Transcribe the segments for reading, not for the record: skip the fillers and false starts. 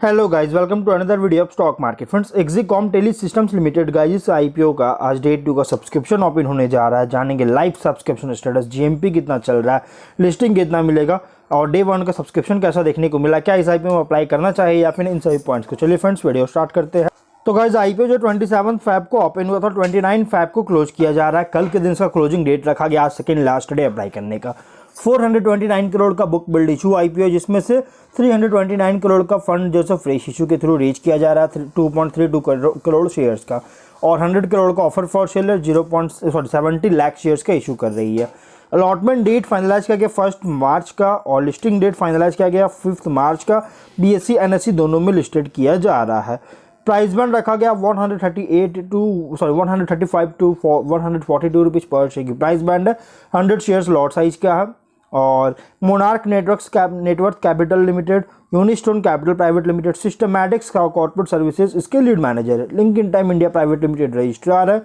Hello guys, welcome to another video of stock market. Friends, Exicom tele systems limited guys इस IPO का आज date 2 का subscription open होने जा रहा है। जानेंगे लाइव सब्सक्रिप्शन स्टेटस, जीएमपी कितना चल रहा है, लिस्टिंग कितना मिलेगा और डे 1 का सब्सक्रिप्शन कैसा देखने को मिला, क्या इस आईपीओ में अप्लाई करना चाहिए या फिर इन सभी पॉइंट्स को। चलिए फ्रेंड्स, वीडियो स्टार्ट करते हैं। तो गाइस, आईपीओ जो 27 फैब को ओपन हुआ था, 29 फैब को क्लोज किया जा रहा है। कल के दिन इसका क्लोजिंग डेट रखा गया, आज सेकेंड लास्ट डे अप्लाई करने का। 429 करोड़ का बुक बिल्ड इशू आईपीओ, जिसमें से 329 करोड़ का फंड जो है फ्रेश इशू के थ्रू रीच किया जा रहा है 2.32 करोड़ शेयर्स का, और 100 करोड़ का offer for seller 70 lakh shares का इशू कर रही है। अलॉटमेंट डेट फाइनलाइज किया गया 1 मार्च का और लिस्टिंग डेट फाइनलाइज किया गया 5 मार्च का। बीएससी एनएससी दोनों में लिस्टेड किया जा रहा है। प्राइस बैंड रखा गया 135 टू 142 रुपीज़ पर शेयर की प्राइस बैंड है। 100 शेयर्स लॉट साइज का है। और Monarch Network Capital Limited, Unistone Capital Private Limited, Systematix का कॉर्पोरेट सर्विसेज इसके लीड मैनेजर है। Link In Time India Private Limited registrar है।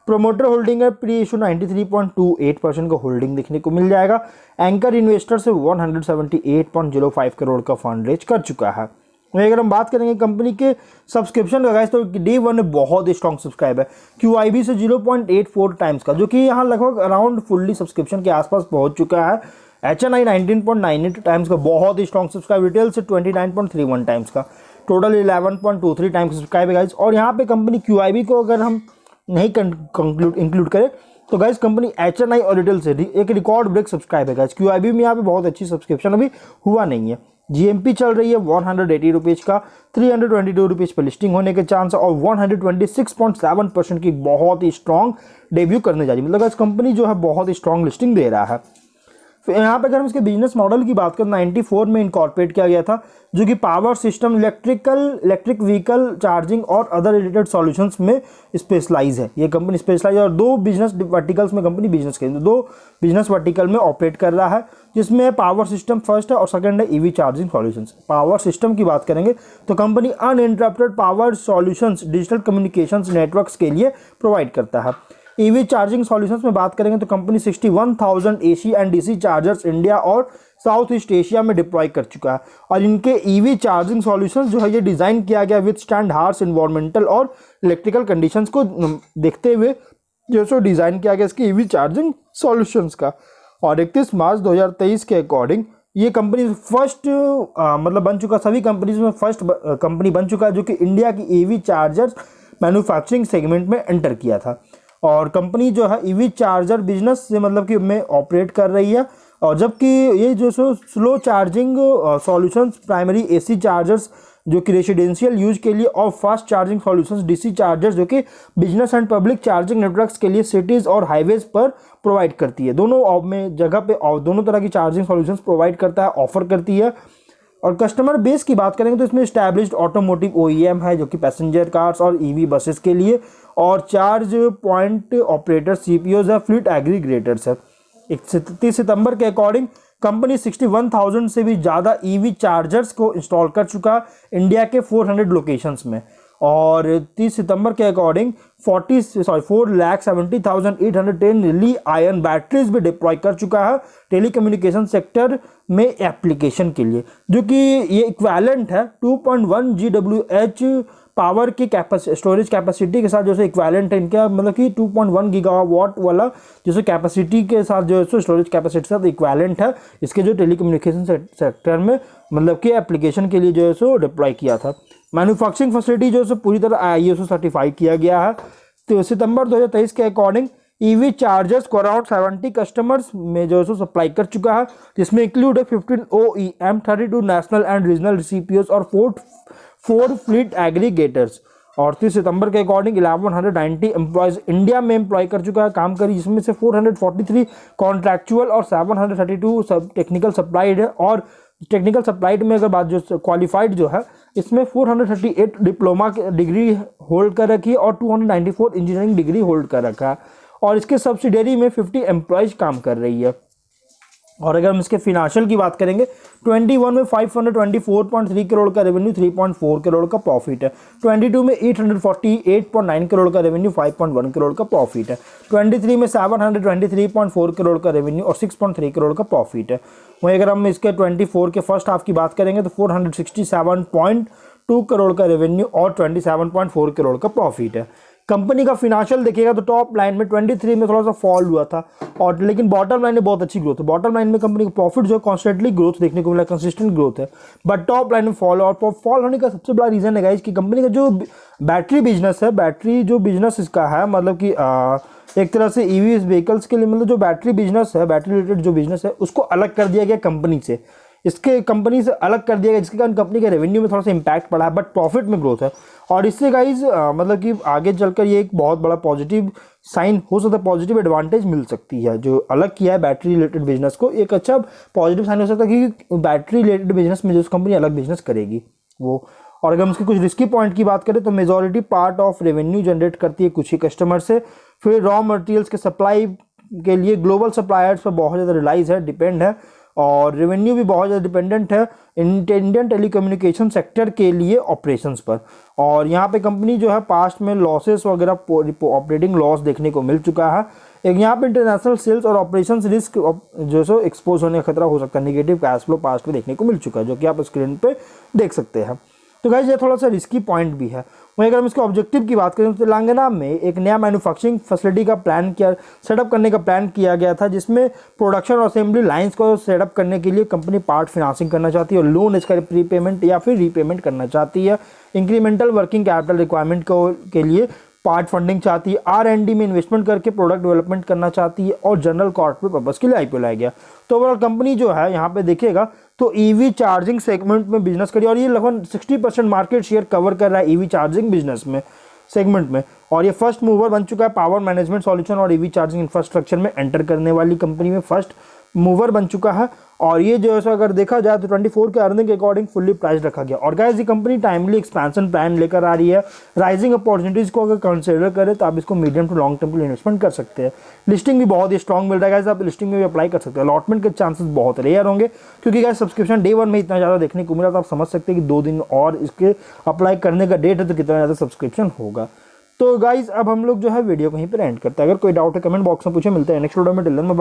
प्रोमोटर होल्डिंग है प्री इशू 93.28% का होल्डिंग देखने को मिल जाएगा। एंकर इन्वेस्टर से 178.05 करोड़ का फंड रेज कर चुका है। अगर हम बात करेंगे कंपनी के सब्सक्रिप्शन का गाइस, तो डे 1 में बहुत ही स्ट्रॉन्ग सब्सक्राइब है QIB से 0.84 टाइम्स का, जो कि यहाँ लगभग अराउंड फुल्ली सब्सक्रिप्शन के आसपास पहुंच चुका है। HNI 19.98 टाइम्स का बहुत ही स्ट्रॉन्ग सब्सक्राइब, रिटेल से 29.31 टाइम्स का, टोटल 11.23 टाइम्स सब्सक्राइब है गाइस। और यहाँ पे कंपनी QIB को अगर हम नहीं इंक्लूड करें तो गाइस कंपनी HNI और रिटेल से एक रिकॉर्ड ब्रेक सब्सक्राइब है गाइस। QIB में यहाँ पे बहुत अच्छी सब्सक्रिप्शन अभी हुआ नहीं है। जीएमपी चल रही है 180 रुपीज़ का, 322 रुपीज़ पर लिस्टिंग होने के चांस है और 126.7% की बहुत ही स्ट्रॉन्ग डेब्यू करने जा रही है। मतलब इस कंपनी जो है बहुत ही स्ट्रॉन्ग लिस्टिंग दे रहा है। फिर यहाँ पे अगर हम इसके बिजनेस मॉडल की बात करें, 94 में इनकॉर्पोरेट किया गया था, जो कि power system, electric vehicle charging और अदर रिलेटेड सॉल्यूशंस में स्पेशलाइज है। ये कंपनी स्पेशलाइज और 2 बिजनेस वर्टिकल्स में कंपनी बिजनेस करेगी, 2 बिजनेस वर्टिकल में ऑपरेट कर रहा है, जिसमें पावर सिस्टम फर्स्ट है और सेकंड है EV charging solutions. Power system की बात करेंगे तो company uninterrupted power solutions digital communications networks के लिए प्रोवाइड करता है। ईवी चार्जिंग सॉल्यूशंस में बात करेंगे तो company 61,000 AC and DC chargers India और साउथ ईस्ट एशिया में डिप्लॉय कर चुका है। और इनके ईवी चार्जिंग सॉल्यूशंस जो है ये डिज़ाइन किया गया विद स्टैंड हार्श इन्वायरमेंटल और इलेक्ट्रिकल कंडीशंस को देखते हुए जो सो डिज़ाइन किया गया इसकी ईवी चार्जिंग सॉल्यूशंस का। और 31 मार्च 2023 के अकॉर्डिंग ये कंपनी फर्स्ट मतलब बन चुका, सभी कंपनीज में फर्स्ट कंपनी बन चुका है जो कि इंडिया की ईवी चार्जर्स मैन्युफैक्चरिंग सेगमेंट में एंटर किया था। और कंपनी जो है ईवी चार्जर बिजनेस से मतलब कि में ऑपरेट कर रही है। और जबकि ये जो slow charging solutions primary AC chargers जो कि रेसिडेंशियल यूज के लिए और fast charging solutions DC chargers जो कि business and public charging networks के लिए सिटीज़ और हाईवेज पर प्रोवाइड करती है। दोनों में जगह पे और दोनों तरह की चार्जिंग सॉल्यूशंस प्रोवाइड करता है, ऑफर करती है। और कस्टमर बेस की बात करेंगे तो इसमें एस्टैब्लिश्ड ऑटोमोटिव OEM है जो कि पैसेंजर कार्स और EV बसेस के लिए, और चार्ज पॉइंट ऑपरेटर CPOs है, फ्लीट एग्रीग्रेटर्स है। 31 सितंबर के अकॉर्डिंग कंपनी 61,000 से भी ज़्यादा EV चार्जर्स को इंस्टॉल कर चुका इंडिया के 400 लोकेशंस में। और 30 सितंबर के अकॉर्डिंग 4,70,810 ली आयन बैटरीज भी डिप्लॉय कर चुका है टेलीकम्युनिकेशन सेक्टर में एप्लीकेशन के लिए, जो कि ये इक्वालेंट है 2.1 GWh पावर की स्टोरेज कैपेसिटी के साथ जो है इक्वालेंट है इनका, मतलब कि 2.1 गीगावाट वाला जो कैपेसिटी के साथ जो है स्टोरेज कैपेसिटी के साथ इक्वालेंट है इसके जो टेलीकम्युनिकेशन सेक्टर में मतलब कि एप्लीकेशन के लिए जो है सो डिप्लॉय किया था। मैन्युफैक्चरिंग फैसिलिटी जो है पूरी तरह ISO सर्टिफाई किया गया है। तो सितंबर 2023 के अकॉर्डिंग EV चार्जर्स को अराउंड 70 कस्टमर्स में जो है सप्लाई कर चुका है, जिसमें इंक्लूड है 15 OEM, 32 national and regional CPOs और 4 फ्लीट एग्रीगेटर्स। और 30 सितंबर के अकॉर्डिंग 1190 एम्प्लॉयज़ इंडिया में एम्प्लॉय कर चुका है, काम करी, जिसमें से 443 कॉन्ट्रैक्चुअल और 732 सब टेक्निकल सप्लाइड है। और टेक्निकल सप्लाइड में अगर बात जो क्वालिफाइड जो है इसमें 438 डिप्लोमा डिग्री होल्ड कर रखी है और 294 इंजीनियरिंग डिग्री होल्ड कर रखा है। और इसके सब्सिडरी में 50 एम्प्लॉयज़ काम कर रही है। और अगर हम इसके फिनेंशियल की बात करेंगे 21 में 524.3 करोड़ का रेवेन्यू, 3.4 करोड़ का प्रॉफिट है। 22 में 848.9 करोड़ का रेवेन्यू, 5.1 करोड़ का प्रॉफिट है। 23 में 723.4 करोड़ का रेवेन्यू और 6.3 करोड़ का प्रॉफिट है। वहीं अगर हम इसके 24 के फर्स्ट हाफ की बात करेंगे तो 467.2 2 करोड़ का रेवेन्यू और 27.4 करोड़ का प्रॉफिट है। कंपनी का फिनेंशियल देखिएगा तो टॉप लाइन में 23 में थोड़ा सा फॉल हुआ था, और लेकिन बॉटम लाइन में बहुत अच्छी ग्रोथ है। बॉटम लाइन में कंपनी का प्रॉफिट जो है कॉन्स्टेंटली ग्रोथ देखने को मिला, कंसिस्टेंट ग्रोथ है, बट टॉप लाइन में फॉल। और फॉल होने का सबसे बड़ा रीजन है गाइस कि कंपनी का जो बैटरी बिजनेस है, बैटरी जो बिजनेस इसका है, मतलब कि एक तरह से ईवी व्हीकल्स के लिए, मतलब जो बैटरी बिजनेस है, बैटरी रिलेटेड जो बिजनेस है, उसको अलग कर दिया गया कंपनी से, इसके कंपनी से अलग कर दिया गया, जिसके कारण कंपनी के रेवेन्यू में थोड़ा सा इंपैक्ट पड़ा है, बट प्रॉफिट में ग्रोथ है। और इससे गाइज मतलब कि आगे चलकर ये एक बहुत बड़ा पॉजिटिव साइन हो सकता है, पॉजिटिव एडवांटेज मिल सकती है। जो अलग किया है बैटरी रिलेटेड बिजनेस को, एक अच्छा पॉजिटिव साइन हो सकता है कि बैटरी रिलेटेड बिजनेस में जो कंपनी अलग बिजनेस करेगी वो। और अगर हम इसके कुछ रिस्की पॉइंट की बात करें तो majority part of revenue generate करती है कुछ ही कस्टमर से। फिर रॉ मटेरियल्स के सप्लाई के लिए ग्लोबल सप्लायर्स पर बहुत ज़्यादा रिलाइज है, डिपेंड है, और रेवेन्यू भी बहुत ज़्यादा डिपेंडेंट है इंडियन टेलीकम्युनिकेशन सेक्टर के लिए ऑपरेशंस पर। और यहाँ पे कंपनी जो है पास्ट में लॉसेस वगैरह, ऑपरेटिंग लॉस देखने को मिल चुका है। एक यहाँ पे इंटरनेशनल सेल्स और ऑपरेशंस रिस्क जो सो एक्सपोज होने का खतरा हो सकता है, नेगेटिव कैश फ्लो पास्ट में देखने को मिल चुका है, जो कि आप स्क्रीन पे देख सकते हैं। तो गाइस ये थोड़ा सा रिस्की पॉइंट भी है। वहीं अगर हम इसके ऑब्जेक्टिव की बात करें तो तेलंगाना में एक नया मैन्युफैक्चरिंग फैसिलिटी का सेटअप करने का प्लान किया गया था, जिसमें प्रोडक्शन और असेंबली लाइंस को सेटअप करने के लिए कंपनी पार्ट फाइनेंसिंग करना चाहती है और लोन इसका प्रीपेमेंट या फिर रीपेमेंट करना चाहती है। इंक्रीमेंटल वर्किंग कैपिटल रिक्वायरमेंट के लिए पार्ट फंडिंग चाहती है, R&D में इन्वेस्टमेंट करके प्रोडक्ट डेवलपमेंट करना चाहती है, और जनरल कॉर्पोरेट पर्पस के लिए IPO लाया गया। तो ओवरऑल कंपनी जो है यहाँ पे देखिएगा तो EV चार्जिंग सेगमेंट में बिजनेस करी, और ये लगभग 60% मार्केट शेयर कवर कर रहा है EV चार्जिंग बिजनेस में, सेगमेंट में। और ये फर्स्ट मूवर बन चुका है पावर मैनेजमेंट सॉल्यूशन और EV चार्जिंग इंफ्रास्ट्रक्चर में एंटर करने वाली कंपनी में फर्स्ट मूवर बन चुका है। और ये जो है अगर देखा जाए तो 24 के अर्निंग के अकॉर्डिंग फुल्ली प्राइस रखा गया। और गाइस ये कंपनी टाइमली एक्सपेंशन प्लान लेकर आ रही है। राइजिंग अपॉर्चुनिटीज को अगर कंसिडर करें तो आप इसको मीडियम टू लॉन्ग टर्म के लिए इन्वेस्टमेंट कर सकते हैं। लिस्टिंग भी बहुत ही स्ट्रॉन्ग मिल रहा है गाइस, आप लिस्टिंग में भी अप्लाई कर सकते हैं। अलॉटमेंट के चांसेस बहुत रेयर होंगे, क्योंकि गाइस सब्सक्रिप्शन डे 1 में इतना ज़्यादा देखने को मिला, तो आप समझ सकते हैं कि 2 दिन और इसके अप्लाई करने का डेट है तो कितना ज़्यादा सब्सक्रिप्शन होगा। तो गाइस अब हम लोग जो है वीडियो कहीं पर एंड करते हैं। अगर कोई डाउट है कमेंट बॉक्स में पूछे, मिलते हैं नेक्स्ट वीडियो में। Till then bye.